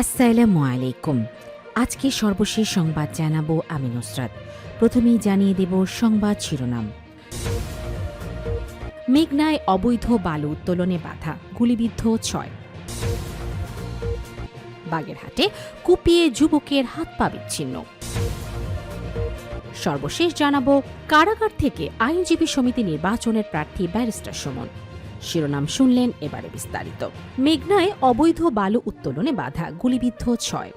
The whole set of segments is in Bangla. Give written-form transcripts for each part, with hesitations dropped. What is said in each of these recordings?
আসসালামু আলাইকুম। আজকে সর্বশেষ সংবাদ জানাবো আমি নুসরাত। প্রথমেই জানিয়ে দেব সংবাদ শিরোনাম। মেঘনায় অবৈধ বালু উত্তোলনে বাধা, গুলিবিদ্ধ 6। বাগেরহাটে কুপিয়ে যুবকের হাত পা বিচ্ছিন্ন। সর্বশেষ জানাবো কারাগার থেকে আইনজীবী সমিতি নির্বাচনের প্রার্থী ব্যারিস্টার সুমন। শিরোনাম শুনলেন, এবারে বিস্তারিত। মেঘনায় অবৈধ বালু উত্তোলনে বাধা, গুলিবিদ্ধ 6।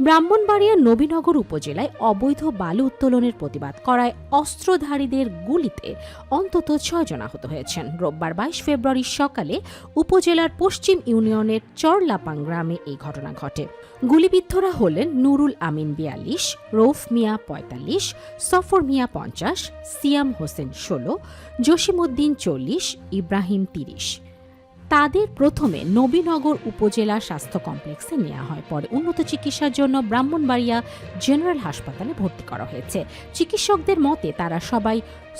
ব্রাহ্মণবাড়িয়ার নবীনগর উপজেলায় অবৈধ বালু উত্তোলনের প্রতিবাদ করায় অস্ত্রধারীদের গুলিতে অন্তত 6 জন আহত হয়েছেন। রোববার 22 ফেব্রুয়ারি সকালে উপজেলার পশ্চিম ইউনিয়নের চরলাপাং গ্রামে এই ঘটনা ঘটে। গুলিবিদ্ধরা হলেন নুরুল আমিন 42, রৌফ মিয়া 45, সফর মিয়া 50, সিয়াম হোসেন 16, জসিমউদ্দিন 40, ইব্রাহিম 30। তাদের প্রথমে নবীনগর উপজেলা স্বাস্থ্য কমপ্লেক্সে নেওয়া হয়, পরে উন্নত চিকিৎসার জন্য ব্রাহ্মণবাড়িয়া জেনারেল হাসপাতালে ভর্তি করা হয়েছে। চিকিৎসকদের মতে তারা সবাই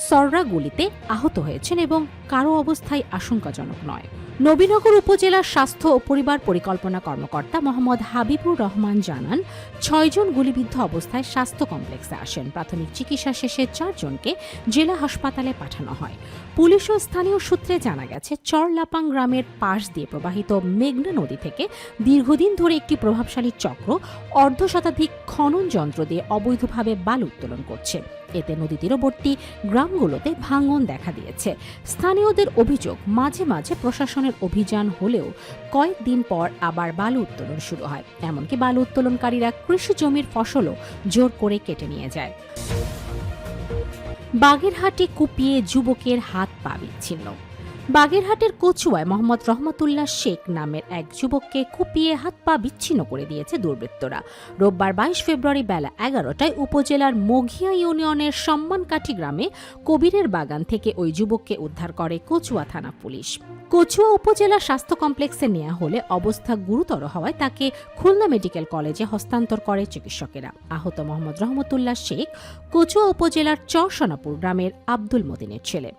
সররা গুলিতে আহত হয়েছেন এবং কারো অবস্থায় আশঙ্কাজনক নয়। নবীনগর উপজেলার স্বাস্থ্য ও পরিবার পরিকল্পনা কর্মকর্তা মোহাম্মদ হাবিবুর রহমান জানান, 6 জন গুলিবিদ্ধ অবস্থায় স্বাস্থ্য কমপ্লেক্সে আসেন। প্রাথমিক চিকিৎসা শেষে 4 জনকে জেলা হাসপাতালে পাঠানো হয়। পুলিশ ও স্থানীয় সূত্রে জানা গেছে, চরলাপাং গ্রামের পাশ দিয়ে প্রবাহিত মেঘনা নদী থেকে দীর্ঘদিন ধরে একটি প্রভাবশালী চক্র অর্ধশতাধিক খনন যন্ত্র দিয়ে অবৈধভাবে বালু উত্তোলন করছে। এতে নদী তীরবর্তী গ্রামগুলোতে ভাঙন দেখা দিয়েছে। স্থানীয়দের অভিযোগ, মাঝে মাঝে প্রশাসনের অভিযান হলেও কয়েকদিন পর আবার বালু উত্তোলন শুরু হয়। এমনকি বালু উত্তোলনকারীরা কৃষি জমির ফসলও জোর করে কেটে নিয়ে যায়। বাগেরহাটে কুপিয়ে যুবকের হাত পা বিচ্ছিন্ন। বাগেরহাটের কচুয়ায় মোহাম্মদ রহমতুল্লাহ শেখ নামের এক যুবককে কুপিয়ে হাত পা বিচ্ছিন্ন করে দিয়েছে দুর্বৃত্তরা। রোববার 22 ফেব্রুয়ারি বেলা 11টায় উপজেলার মঘিয়া ইউনিয়নের সম্মানকাঠি গ্রামে কবিরের বাগান থেকে ওই যুবককে উদ্ধার করে কচুয়া থানা পুলিশ। কচুয়া উপজেলা স্বাস্থ্য কমপ্লেক্সে নেওয়া হলে অবস্থা গুরুতর হওয়ায় তাকে খুলনা মেডিকেল কলেজে হস্তান্তর করে চিকিৎসকেরা। আহত মোহাম্মদ রহমতুল্লাহ শেখ কচুয়া উপজেলার চরসোনাপুর গ্রামের আব্দুল মতিনের ছেলে।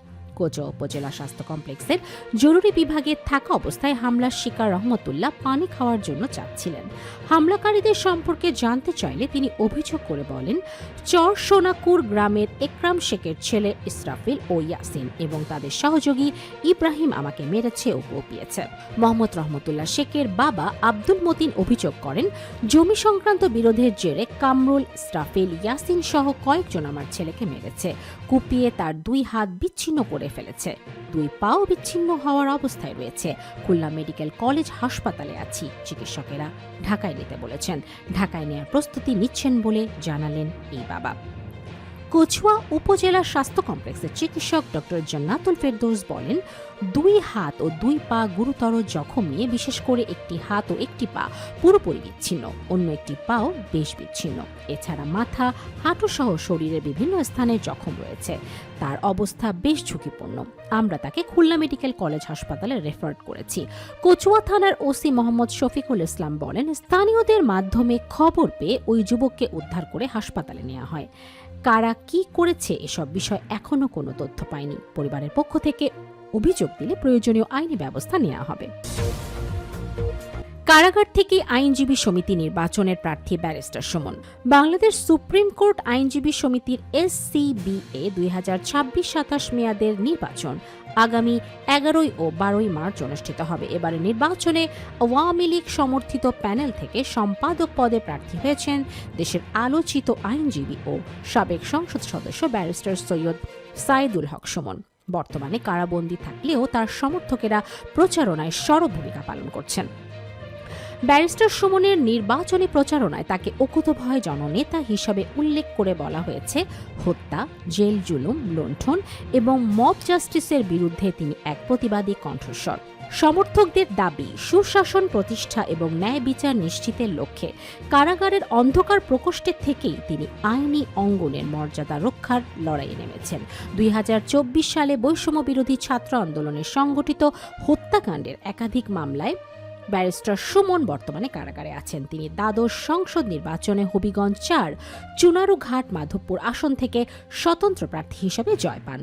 কচুয়া উপজেলা স্বাস্থ্য কমপ্লেক্সের জরুরি বিভাগে থাকা অবস্থায় হামলার শিকার রহমতুল্লাহ পানি খাওয়ার জন্য চাচ্ছিলেন। হামলাকারীদের সম্পর্কে জানতে চাইলে তিনি অভিযোগ করে বলেন, চরসোনাকুর গ্রামের একরাম শেখের ছেলে ইসরাফিল ও ইয়াসিন এবং তাদের সহযোগী ইব্রাহিম আমাকে মেরেছে ও কুপিয়েছে। মোহাম্মদ রহমতুল্লাহ শেখের বাবা আব্দুল মতিন অভিযোগ করেন, জমি সংক্রান্ত বিরোধের জেরে কামরুল, ইসরাফিল, ইয়াসিন সহ কয়েকজন আমার ছেলেকে মেরেছে, কুপিয়ে তার 2 হাত বিচ্ছিন্ন করে ফেলেছে, 2 পাও বিচ্ছিন্ন হওয়ার অবস্থায় রয়েছে। খুলনা মেডিকেল কলেজ হাসপাতালে আছি, চিকিৎসকেরা ঢাকায় নিতে বলেছেন। ঢাকায় নেওয়ার প্রস্তুতি নিচ্ছেন বলে জানালেন এই বাবা। কচুয়া উপজেলা স্বাস্থ্য কমপ্লেক্সের চিকিৎসক ডক্টর জান্নাতুল ফেরদৌস বলেন, 2 হাত ও 2 পা গুরুতর জখম নিয়ে, বিশেষ করে একটি হাত ও একটি পা পুরোপুরি বিচ্ছিন্ন, অন্য একটি পাও বেশ বিচ্ছিন্ন। এছাড়া মাথা, হাঁটু সহ শরীরের বিভিন্ন স্থানে জখম রয়েছে। তার অবস্থা বেশ ঝুঁকিপূর্ণ। আমরা তাকে খুলনা মেডিকেল কলেজ হাসপাতালে রেফার করেছি। কচুয়া থানার ওসি মোহাম্মদ শফিকুল ইসলাম বলেন, স্থানীয়দের মাধ্যমে খবর পেয়ে ওই যুবককে উদ্ধার করে হাসপাতালে নেওয়া হয়। কারা কি করেছে এসব বিষয় এখনো কোনো তথ্য পায়নি। পরিবারের পক্ষ থেকে অভিযোগ দিলে প্রয়োজনীয় আইনি ব্যবস্থা নেওয়া হবে। কারাগার থেকে আইনজীবী সমিতি নির্বাচনের প্রার্থী barrister Suman. Bangladesh supreme court আইনজীবী সমিতির SCBA 2026-27 মেয়াদের নির্বাচন আগামী 11 ও 12 মার্চ অনুষ্ঠিত হবে। এবারের নির্বাচনে আওয়ামী লীগ সমর্থিত প্যানেল থেকে সম্পাদক পদে প্রার্থী হয়েছেন দেশের আলোচিত আইনজীবী ও সাবেক সংসদ সদস্য ব্যারিস্টার সৈয়দ সাইদুল হক সুমন। বর্তমানে কারাবন্দী থাকলেও তার সমর্থকেরা প্রচারণায় সরব ভূমিকা পালন করছেন। ব্যারিস্টার সুমনের নির্বাচনী প্রচারণায় তাকে অকুতোভয় জননেতা হিসাবে উল্লেখ করে বলা হয়েছে, হত্যা, জেল জুলুম, লুণ্ঠন এবং মব জাস্টিসের বিরুদ্ধে তিনি এক প্রতিবাদী কণ্ঠস্বর। সমর্থকদের দাবি, সুশাসন প্রতিষ্ঠা এবং ন্যায় বিচার নিশ্চিতের লক্ষ্যে কারাগারের অন্ধকার প্রকোষ্ঠের থেকেই তিনি আইনি অঙ্গনের মর্যাদা রক্ষার লড়াইয়ে নেমেছেন। 2024 সালে বৈষম্য বিরোধী ছাত্র আন্দোলনে সংগঠিত হত্যাকাণ্ডের একাধিক মামলায় ব্যারিস্টার সুমন বর্তমানে কারাগারে আছেন। তিনি দ্বাদশ সংসদ নির্বাচনে হবিগঞ্জ 4 চুনারুঘাট মাধবপুর আসন থেকে স্বতন্ত্র প্রার্থী হিসেবে জয় পান।